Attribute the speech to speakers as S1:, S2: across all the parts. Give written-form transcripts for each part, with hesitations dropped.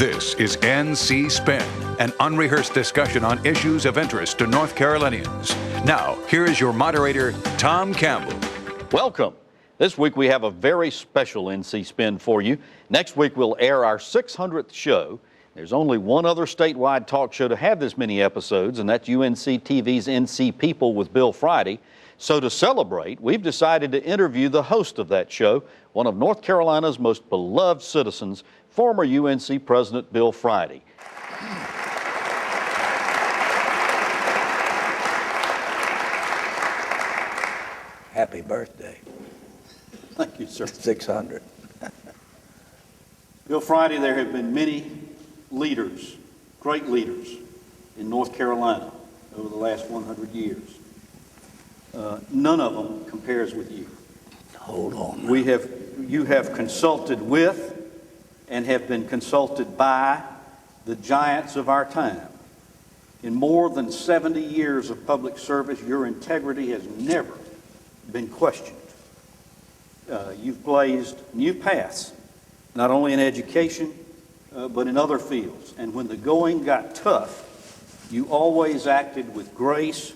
S1: This is NC Spin, an unrehearsed discussion on issues of interest to North Carolinians. Now, here is your moderator, Tom Campbell.
S2: Welcome. This week we have a very special NC Spin for you. Next week we'll air our 600th show. There's only one other statewide talk show to have this many episodes, and that's UNC TV's NC People with Bill Friday. So to celebrate, we've decided to interview the host of that show, one of North Carolina's most beloved citizens, former UNC President Bill Friday.
S3: Happy birthday.
S2: Thank you, sir.
S3: 600.
S2: Bill Friday, there have been many leaders, great leaders, in North Carolina over the last 100 years. None of them compares with you.
S3: Hold on. Now.
S2: You have consulted with and have been consulted by the giants of our time. In more than 70 years of public service, your integrity has never been questioned. You've blazed new paths, not only in education, but in other fields. And when the going got tough, you always acted with grace,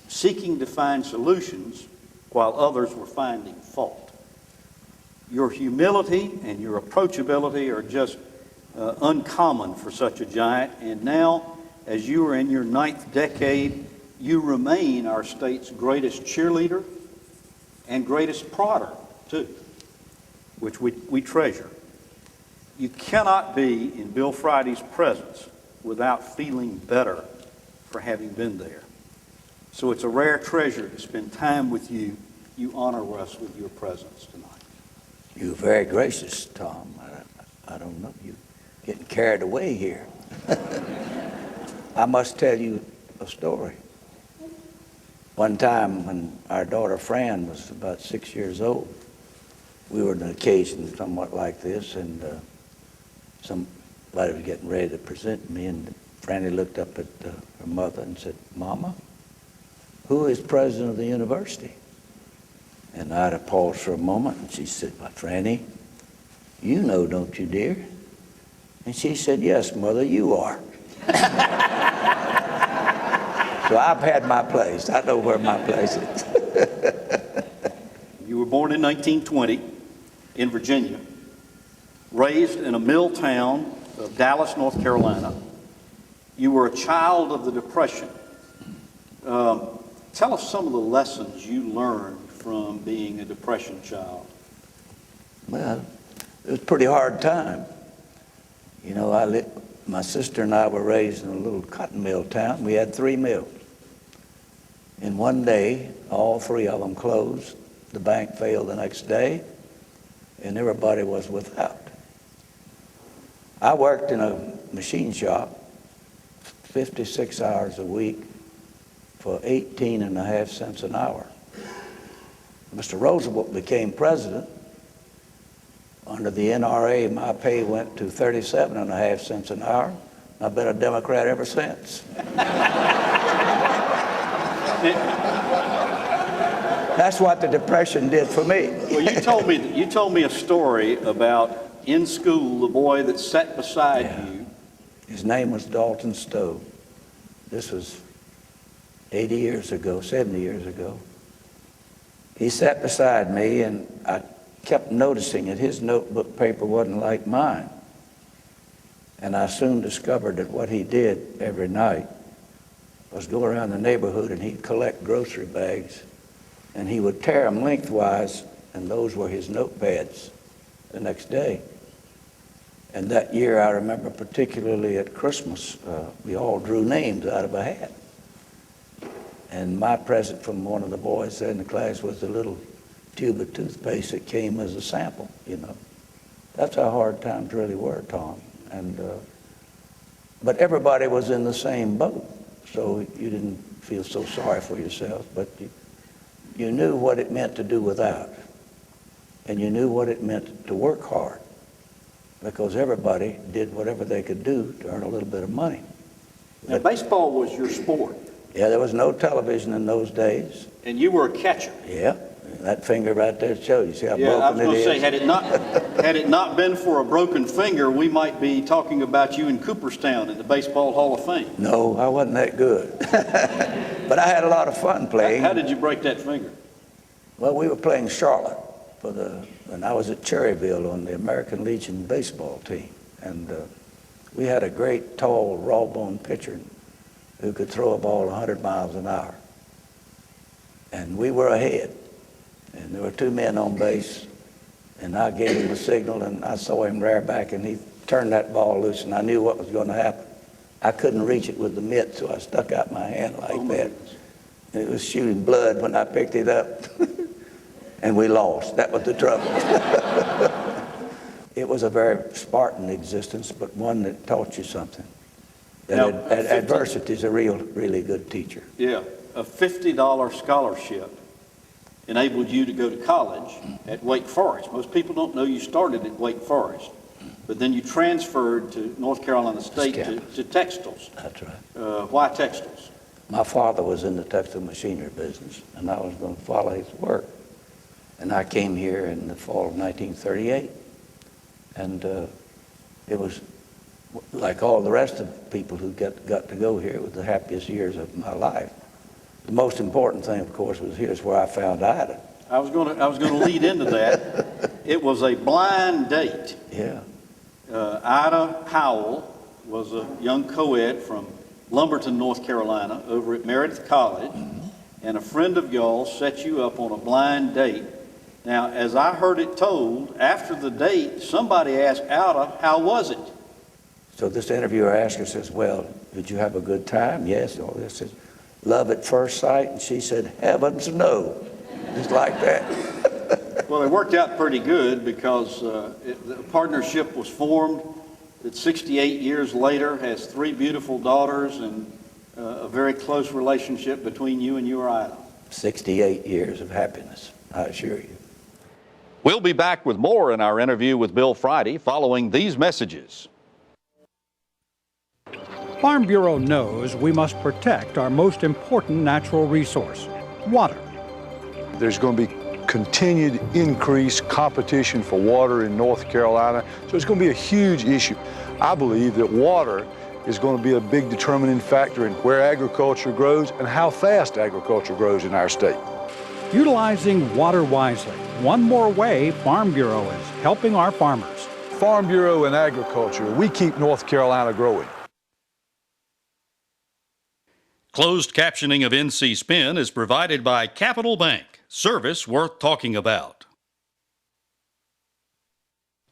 S2: seeking to find solutions while others were finding fault. Your humility and your approachability are just uncommon for such a giant. And now, as you are in your 9th decade, you remain our state's greatest cheerleader and greatest prodder, too, which we treasure. You cannot be in Bill Friday's presence without feeling better for having been there. So it's a rare treasure to spend time with you. You honor us with your presence tonight.
S3: You're very gracious, Tom. I don't know. You're getting carried away here. I must tell you a story. One time when our daughter Fran was about 6 years old, we were on an occasion somewhat like this, and somebody was getting ready to present me, and Franny looked up at her mother and said, "Mama, who is president of the university?" And I'd have paused for a moment, and she said, "Well, Franny, you know, don't you, dear?" And she said, "Yes, Mother, you are." So I've had my place. I know where my place is.
S2: You were born in 1920 in Virginia, raised in a mill town of Dallas, North Carolina. You were a child of the Depression. Tell us some of the lessons you learned from being a Depression child.
S3: Well, it was a pretty hard time. You know, my sister and I were raised in a little cotton mill town. We had 3 mills. And one day, all 3 of them closed. The bank failed the next day, and everybody was without. I worked in a machine shop 56 hours a week for 18.5 cents an hour. Mr. Roosevelt became president. Under the NRA, my pay went to 37.5 cents an hour. I've been a Democrat ever since. That's what the Depression did for me.
S2: Well, you told me a story about in school, the boy that sat beside you.
S3: His name was Dalton Stowe. This was 80 years ago, 70 years ago. He sat beside me, and I kept noticing that his notebook paper wasn't like mine. And I soon discovered that what he did every night was go around the neighborhood and he'd collect grocery bags, and he would tear them lengthwise, and those were his notepads the next day. And that year, I remember particularly at Christmas, we all drew names out of a hat. And my present from one of the boys in the class was a little tube of toothpaste that came as a sample, you know. That's how hard times really were, Tom. And but everybody was in the same boat, so you didn't feel so sorry for yourself, but you knew what it meant to do without, and you knew what it meant to work hard, because everybody did whatever they could do to earn a little bit of money.
S2: Now, baseball was your sport.
S3: Yeah, there was no television in those days.
S2: And you were a catcher.
S3: Yeah, That finger right there shows you. See how
S2: Yeah, I was
S3: broken
S2: going
S3: it
S2: to say,
S3: is?
S2: had it not been for a broken finger, we might be talking about you in Cooperstown in the Baseball Hall of Fame.
S3: No, I wasn't that good. But I had a lot of fun playing.
S2: How did you break that finger?
S3: Well, we were playing Charlotte and I was at Cherryville on the American Legion baseball team. And we had a great, tall, raw-boned pitcher who could throw a ball 100 miles an hour. And we were ahead. And there were two men on base. And I gave him a signal, and I saw him rear back, and he turned that ball loose, and I knew what was going to happen. I couldn't reach it with the mitt, so I stuck out my hand like that. And it was shooting blood when I picked it up. And we lost. That was the trouble. It was a very Spartan existence, but one that taught you something. That adversity is a really good teacher.
S2: Yeah, a $50 scholarship enabled you to go to college at Wake Forest. Most people don't know you started at Wake Forest, but then you transferred to North Carolina State to textiles.
S3: That's right.
S2: Why textiles?
S3: My father was in the textile machinery business, and I was going to follow his work. And I came here in the fall of 1938, and it was like all the rest of people who got to go here. It was the happiest years of my life. The most important thing, of course, was here's where I found Ida.
S2: I was going to lead into that. It was a blind date.
S3: Yeah.
S2: Ida Howell was a young co-ed from Lumberton, North Carolina, over at Meredith College, and a friend of y'all set you up on a blind date. Now, as I heard it told, after the date, somebody asked Ida, how was it?
S3: So this interviewer asked her, says, well, did you have a good time? Yes. All this says, love at first sight? And she said, heavens no. Just like that.
S2: Well, it worked out pretty good because the partnership was formed that 68 years later has 3 beautiful daughters and a very close relationship between you and your Ida.
S3: 68 years of happiness, I assure you.
S4: We'll be back with more in our interview with Bill Friday following these messages.
S5: Farm Bureau knows we must protect our most important natural resource, water.
S6: There's going to be continued increased competition for water in North Carolina, so it's going to be a huge issue. I believe that water is going to be a big determining factor in where agriculture grows and how fast agriculture grows in our state.
S5: Utilizing water wisely, one more way Farm Bureau is helping our farmers.
S6: Farm Bureau and agriculture, we keep North Carolina growing.
S7: Closed captioning of NC Spin is provided by Capital Bank, service worth talking about.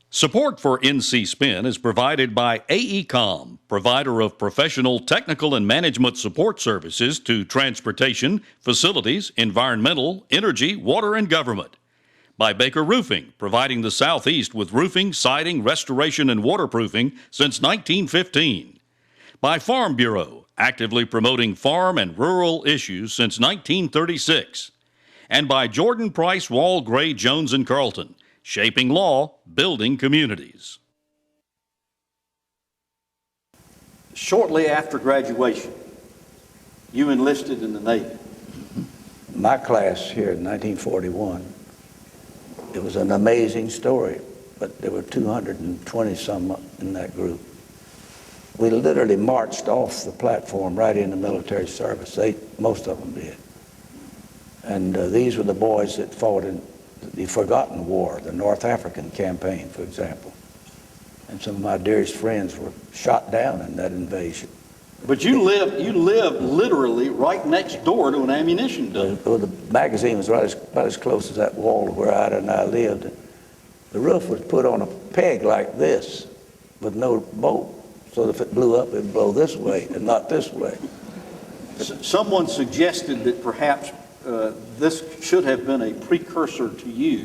S7: Support for NC Spin is provided by AECOM, provider of professional technical and management support services to transportation, facilities, environmental, energy, water, and government. By Baker Roofing, providing the Southeast with roofing, siding, restoration, and waterproofing since 1915. By Farm Bureau, actively promoting farm and rural issues since 1936. And by Jordan Price Wall Gray Jones and Carlton, shaping law, building communities.
S2: Shortly after graduation, you enlisted in the Navy.
S3: My class here in 1941, it was an amazing story, but there were 220 some in that group. We literally marched off the platform right into military service. Most of them did. And these were the boys that fought in the Forgotten War, the North African campaign, for example. And some of my dearest friends were shot down in that invasion.
S2: But you lived literally right next door to an ammunition dump.
S3: Well, the magazine was about as close as that wall to where Ida and I lived. The roof was put on a peg like this with no bolt. So if it blew up, it would blow this way and not this way.
S2: Someone suggested that perhaps this should have been a precursor to you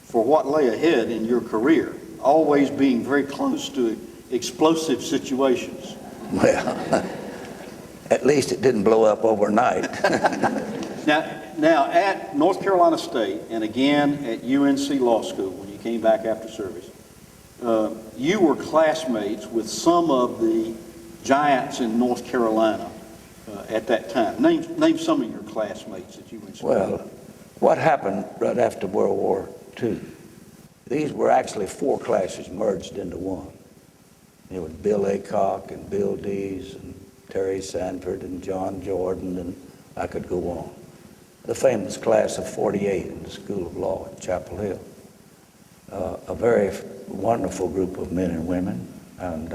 S2: for what lay ahead in your career, always being very close to explosive situations.
S3: Well, at least it didn't blow up overnight.
S2: Now, at North Carolina State and again at UNC Law School when you came back after service, you were classmates with some of the giants in North Carolina at that time. Name some of your classmates that you went to school with.
S3: Well, what happened right after World War II. These were actually 4 classes merged into one. It was Bill Aycock and Bill Dees and Terry Sanford and John Jordan, and I could go on. The famous class of 48 in the School of Law at Chapel Hill. A very wonderful group of men and women, and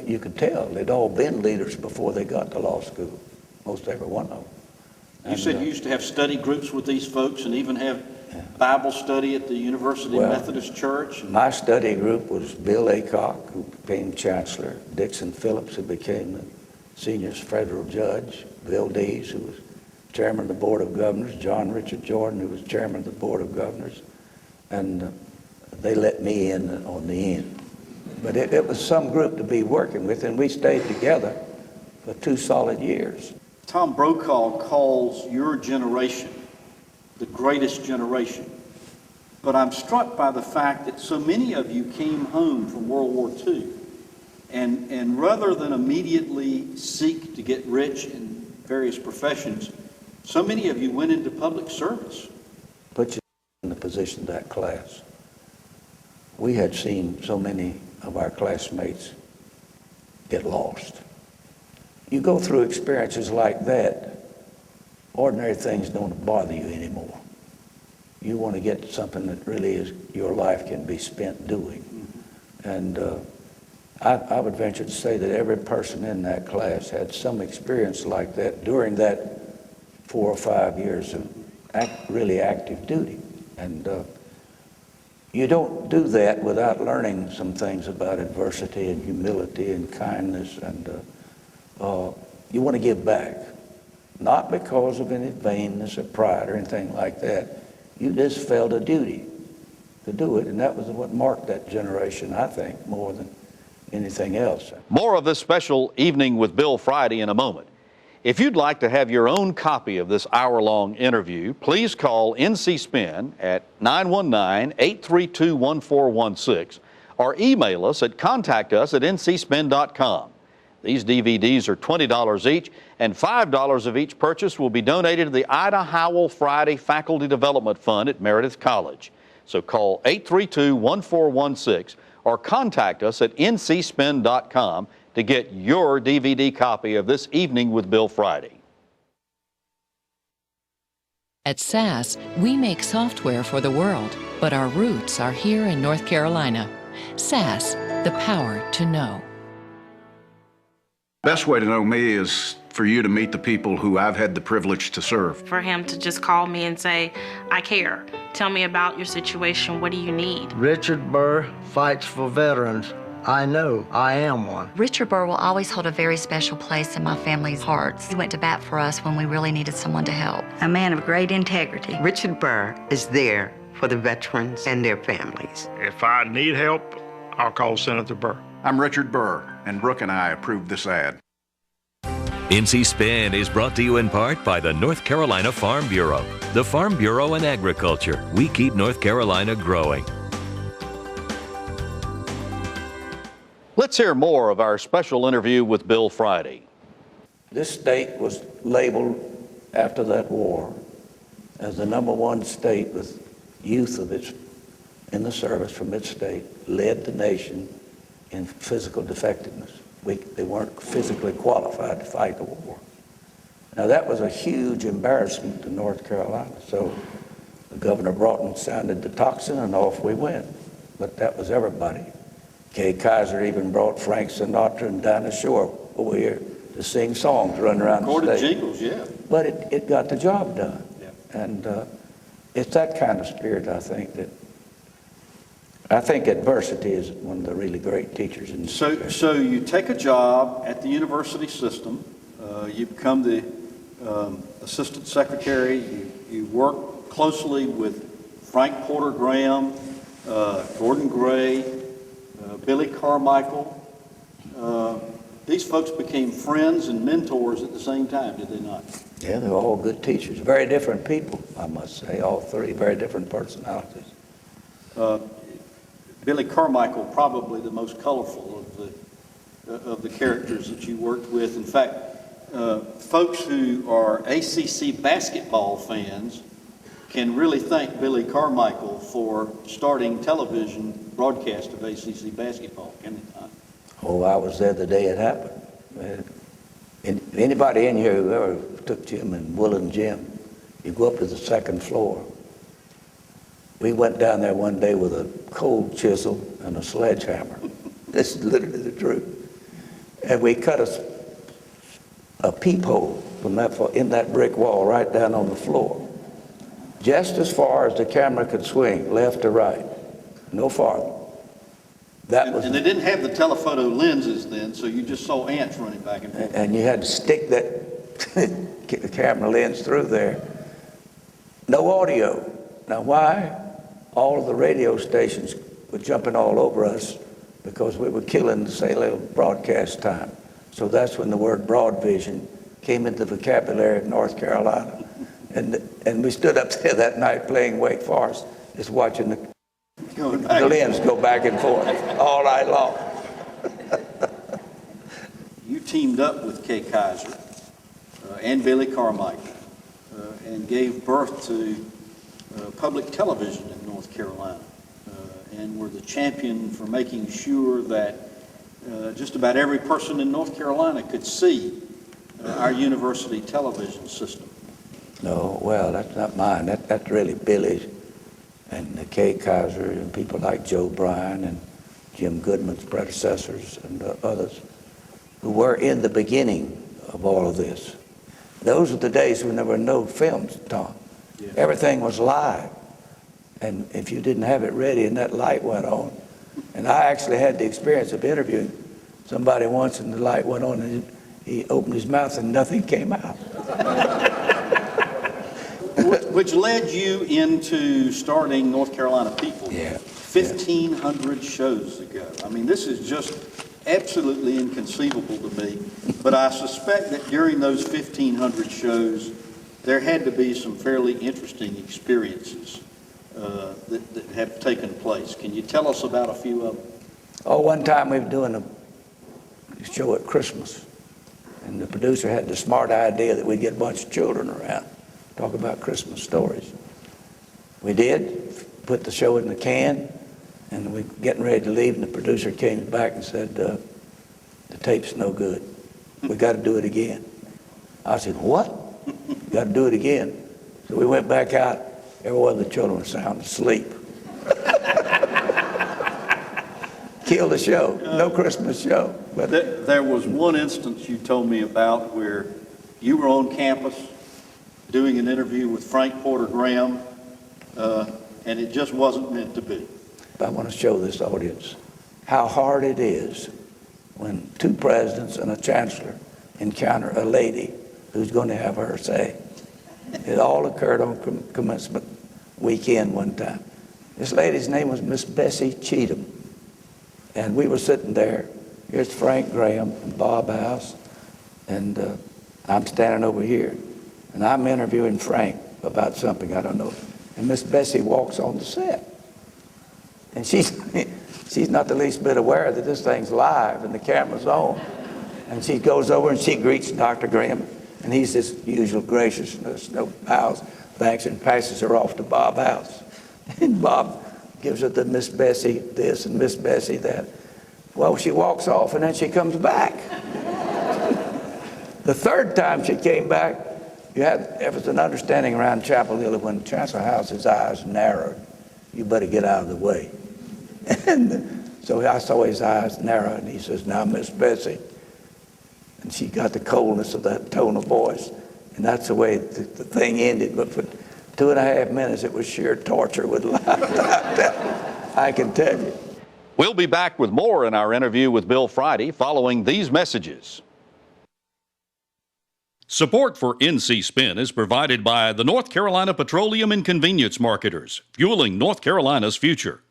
S3: you could tell they'd all been leaders before they got to law school, most every one of them.
S2: You said you used to have study groups with these folks and even have Bible study at the University Methodist Church?
S3: My study group was Bill Aycock, who became chancellor, Dixon Phillips, who became the senior federal judge, Bill Dees, who was chairman of the Board of Governors, John Richard Jordan, who was chairman of the Board of Governors, and they let me in on the end. But it was some group to be working with, and we stayed together for 2 solid years.
S2: Tom Brokaw calls your generation the greatest generation. But I'm struck by the fact that so many of you came home from World War II, and rather than immediately seek to get rich in various professions, so many of you went into public service.
S3: Put you in the position of that class. We had seen so many of our classmates get lost. You go through experiences like that, ordinary things don't bother you anymore. You want to get something that really is your life can be spent doing. And I would venture to say that every person in that class had some experience like that during that 4 or 5 years of really active duty. And you don't do that without learning some things about adversity and humility and kindness, and you want to give back. Not because of any vainness or pride or anything like that. You just felt a duty to do it, and that was what marked that generation, I think, more than anything else.
S4: More of this special Evening with Bill Friday in a moment. If you'd like to have your own copy of this hour-long interview, please call NC Spin at 919-832-1416 or email us at contactus@ncspin.com. These DVDs are $20 each, and $5 of each purchase will be donated to the Ida Howell Friday Faculty Development Fund at Meredith College. So call 832-1416 or contact us at ncspin.com to get your DVD copy of this Evening with Bill Friday.
S8: At SAS, we make software for the world, but our roots are here in North Carolina. SAS, the power to know.
S9: Best way to know me is for you to meet the people who I've had the privilege to serve.
S10: For him to just call me and say, I care. Tell me about your situation. What do you need?
S11: Richard Burr fights for veterans. I know I am one.
S12: Richard Burr will always hold a very special place in my family's hearts. He went to bat for us when we really needed someone to help.
S13: A man of great integrity.
S14: Richard Burr is there for the veterans and their families.
S15: If I need help, I'll call Senator Burr.
S9: I'm Richard Burr, and Brooke and I approved this ad.
S16: NC Spin is brought to you in part by the North Carolina Farm Bureau. The Farm Bureau and Agriculture. We keep North Carolina growing.
S4: Let's hear more of our special interview with Bill Friday.
S3: This state was labeled after that war as the #1 state with youth of its in the service from its state, led the nation in physical defectiveness. They weren't physically qualified to fight the war. Now that was a huge embarrassment to North Carolina. So Governor Broughton sounded the tocsin and off we went. But that was everybody. Kay Kaiser even brought Frank Sinatra and Dinah Shore over here to sing songs, run around the state.
S2: Jingles, yeah.
S3: But it got the job done.
S2: Yeah.
S3: And it's that kind of spirit, I think adversity is one of the really great teachers.
S2: So you take a job at the university system, you become the assistant secretary, you work closely with Frank Porter Graham, Gordon Gray, Billy Carmichael. These folks became friends and mentors at the same time, did they not?
S3: Yeah, they were all good teachers. Very different people, I must say, all three, very different personalities.
S2: Billy Carmichael, probably the most colorful of the characters that you worked with. In fact, folks who are ACC basketball fans can really thank Billy Carmichael for starting television broadcast of ACC basketball, can they not?
S3: Oh, I was there the day it happened. Anybody in here who ever took Jim and Will and Jim, you go up to the second floor. We went down there one day with a cold chisel and a sledgehammer. This is literally the truth. And we cut a peephole from in that brick wall right down on the floor, just as far as the camera could swing, left to right, no farther.
S2: And they didn't have the telephoto lenses then, so you just saw ants running back and forth.
S3: And you had to stick that camera lens through there. No audio. Now why? All of the radio stations were jumping all over us because we were killing the cellular broadcast time. So that's when the word broad vision came into the vocabulary of North Carolina. And we stood up there that night playing Wake Forest, just watching the lens go back and forth all night long.
S2: You teamed up with Kay Kaiser and Billy Carmichael and gave birth to public television in North Carolina and were the champion for making sure that just about every person in North Carolina could see our university television system.
S3: No, well, that's not mine. That's really Billy's and Kay Kaiser and people like Joe Bryan and Jim Goodman's predecessors and others who were in the beginning of all of this. Those were the days when there were no films, Tom. Yeah. Everything was live. And if you didn't have it ready and that light went on, and I actually had the experience of interviewing somebody once and the light went on and he opened his mouth and nothing came out.
S2: Which led you into starting North Carolina People.
S3: Yeah.
S2: 1,500 shows ago. I mean, this is just absolutely inconceivable to me. But I suspect that during those 1,500 shows, there had to be some fairly interesting experiences that have taken place. Can you tell us about a few of them?
S3: Oh, one time we were doing a show at Christmas, and the producer had the smart idea that we'd get a bunch of children around, talk about Christmas stories. We did, put the show in the can, and we were getting ready to leave, and the producer came back and said, the tape's no good. We got to do it again. I said, what? Got to do it again. So we went back out. Every one of the children was sound asleep. Killed the show. No Christmas show. But
S2: there was one instance you told me about where you were on campus doing an interview with Frank Porter Graham, and it just wasn't meant to be.
S3: I want to show this audience how hard it is when two presidents and a chancellor encounter a lady who's going to have her say. It all occurred on commencement weekend one time. This lady's name was Miss Bessie Cheatham. And we were sitting there. Here's Frank Graham and Bob House. And I'm standing over here. And I'm interviewing Frank about something, I don't know. And Miss Bessie walks on the set. And she's not the least bit aware that this thing's live and the camera's on. And she goes over and she greets Dr. Graham. And he's his usual graciousness, no bows, thanks, and passes her off to Bob House. And Bob gives her the Miss Bessie this and Miss Bessie that. Well, she walks off and then she comes back. The third time she came back, there was an understanding around Chapel Hill that when Chancellor House's eyes narrowed, you better get out of the way. And so I saw his eyes narrow and he says, now, Miss Bessie. And she got the coldness of that tone of voice. And that's the way the thing ended. But for 2.5 minutes, it was sheer torture with laughter. I can tell you.
S4: We'll be back with more in our interview with Bill Friday following these messages.
S7: Support for NC Spin is provided by the North Carolina Petroleum and Convenience Marketers, fueling North Carolina's future.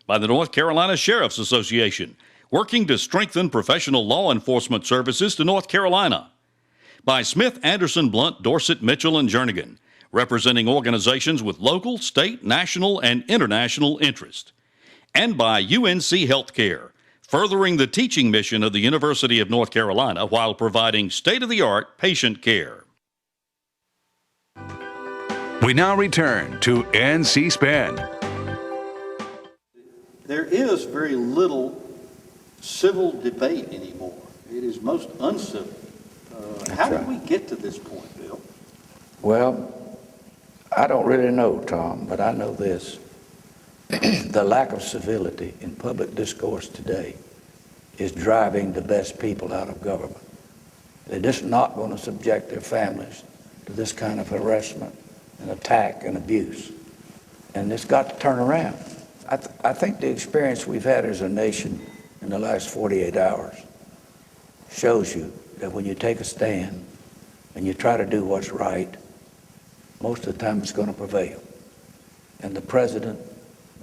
S7: By the North Carolina Sheriff's Association, working to strengthen professional law enforcement services to North Carolina. By Smith, Anderson, Blunt, Dorset, Mitchell, and Jernigan, representing organizations with local, state, national, and international interest. And by UNC Healthcare, furthering the teaching mission of the University of North Carolina while providing state-of-the-art patient care.
S1: We now return to NC Spin.
S2: There is very little civil debate anymore. It is most uncivil. How did we get to this point, Bill?
S3: Well, I don't really know, Tom, but I know this. The lack of civility in public discourse today is driving the best people out of government. They're just not going to subject their families to this kind of harassment and attack and abuse. And it's got to turn around. I think the experience we've had as a nation in the last 48 hours shows you that when you take a stand and you try to do what's right, most of the time it's going to prevail. And the president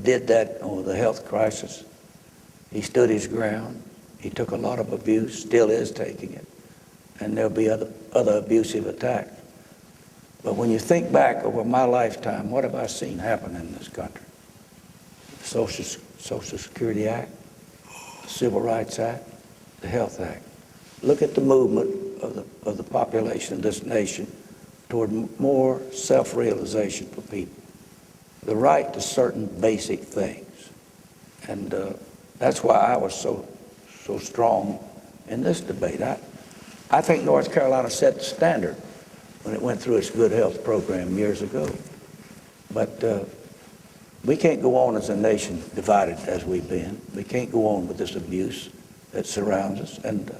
S3: did that over the health crisis. He stood his ground. He took a lot of abuse, still is taking it. And there'll be other abusive attacks. But when you think back over my lifetime, what have I seen happen in this country? The Social Security Act, the Civil Rights Act, the Health Act. Look at the movement of the population of this nation toward more self-realization for people. The right to certain basic things. And that's why I was so strong in this debate. I think North Carolina set the standard when it went through its Good Health program years ago. But we can't go on as a nation divided as we've been. We can't go on with this abuse that surrounds us. And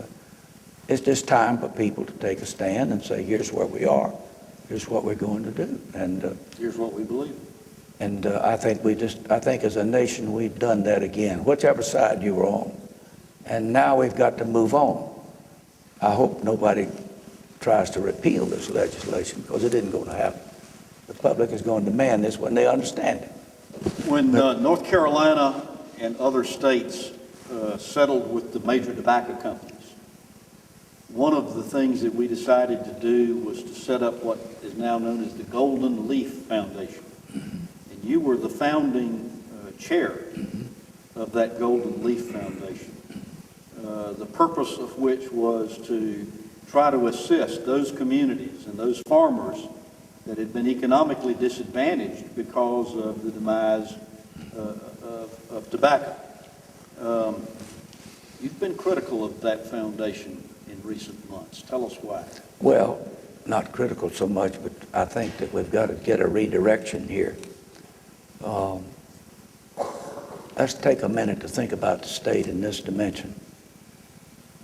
S3: it's just time for people to take a stand and say, here's where we are. Here's what we're going to do. And
S2: here's what we believe.
S3: And I think as a nation, we've done that again, whichever side you were on. And now we've got to move on. I hope nobody tries to repeal this legislation, because it isn't going to happen. The public is going to demand this when they understand it.
S2: When North Carolina and other states settled with the major tobacco companies, one of the things that we decided to do was to set up what is now known as the Golden Leaf Foundation. And you were the founding chair of that Golden Leaf Foundation, the purpose of which was to try to assist those communities and those farmers that had been economically disadvantaged because of the demise of tobacco. You've been critical of that foundation in recent months. Tell us why.
S3: Well, not critical so much, but I think that we've got to get a redirection here. Let's take a minute to think about the state in this dimension.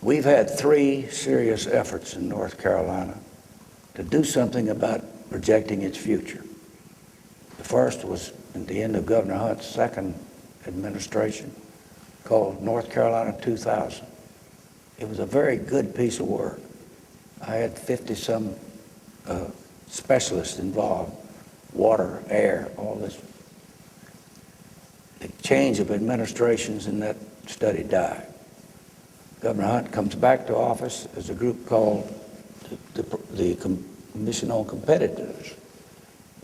S3: We've had 3 serious efforts in North Carolina to do something about projecting its future. The first was at the end of Governor Hunt's second administration, called North Carolina 2000. It was a very good piece of work. I had 50-some specialists involved, water, air, all this. The change of administrations in that study died. Governor Hunt comes back to office as a group called the Commission on Competitiveness.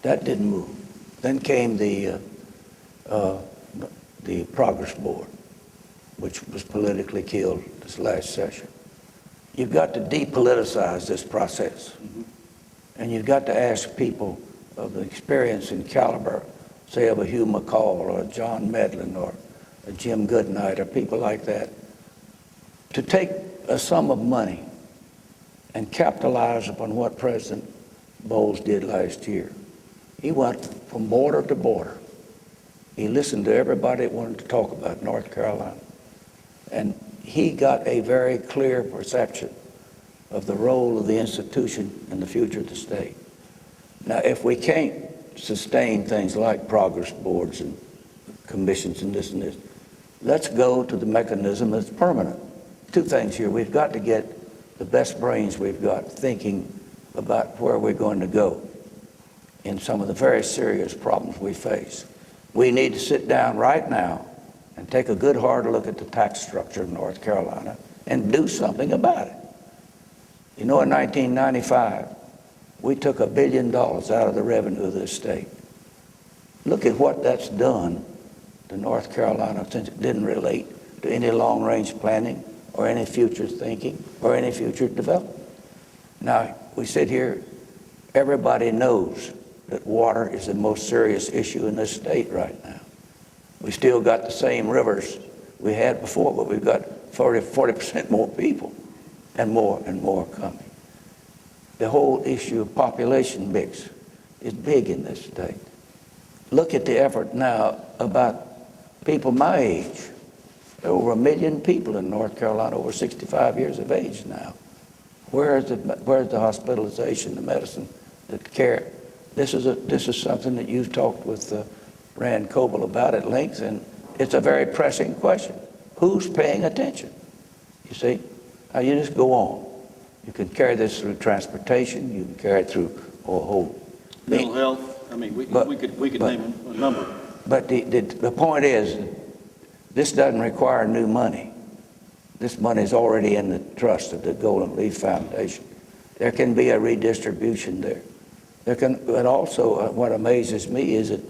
S3: That didn't move. Then came the Progress Board, which was politically killed this last session. You've got to depoliticize this process. And you've got to ask people of the experience and caliber, say of a Hugh McCall or a John Medlin or a Jim Goodnight or people like that, to take a sum of money and capitalize upon what President Bowles did last year. He went from border to border. He listened to everybody that wanted to talk about North Carolina. And he got a very clear perception of the role of the institution in the future of the state. Now, if we can't sustain things like progress boards and commissions and this, let's go to the mechanism that's permanent. 2 things here. We've got to get the best brains we've got thinking about where we're going to go in some of the very serious problems we face. We need to sit down right now and take a good hard look at the tax structure of North Carolina and do something about it. You know, in 1995, we took $1 billion out of the revenue of this state. Look at what that's done to North Carolina since it didn't relate to any long-range planning or any future thinking or any future development. Now, we sit here, everybody knows that water is the most serious issue in this state right now. We still got the same rivers we had before, but we've got 40% more people and more coming. The whole issue of population mix is big in this state. Look at the effort now about people my age. There are over 1 million people in North Carolina over 65 years of age now. Where's the hospitalization, the medicine, the care? This is something that you've talked with Rand Coble about at length, and it's a very pressing question. Who's paying attention? You see? Now you just go on. You can carry this through transportation. You can carry it through a whole
S2: mental health. I mean, we could name a number.
S3: But the point is, this doesn't require new money. This money is already in the trust of the Golden Leaf Foundation. There can be a redistribution there. But also, what amazes me is that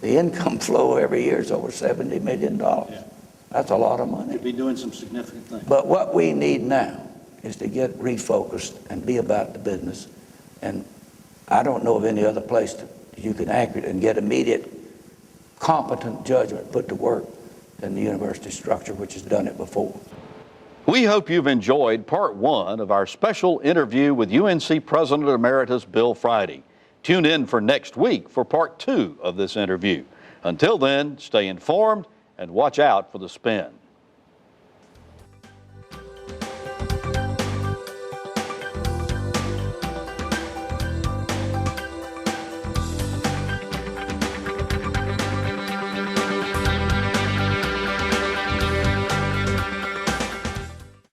S3: the income flow every year is over $70 million. Yeah. That's a lot of money.
S2: You'd be doing some significant things.
S3: But what we need now is to get refocused and be about the business. And I don't know of any other place that you can accurate and get immediate, competent judgment put to work than the university structure, which has done it before.
S4: We hope you've enjoyed part one of our special interview with UNC President Emeritus Bill Friday. Tune in for next week for part two of this interview. Until then, stay informed and watch out for the spin.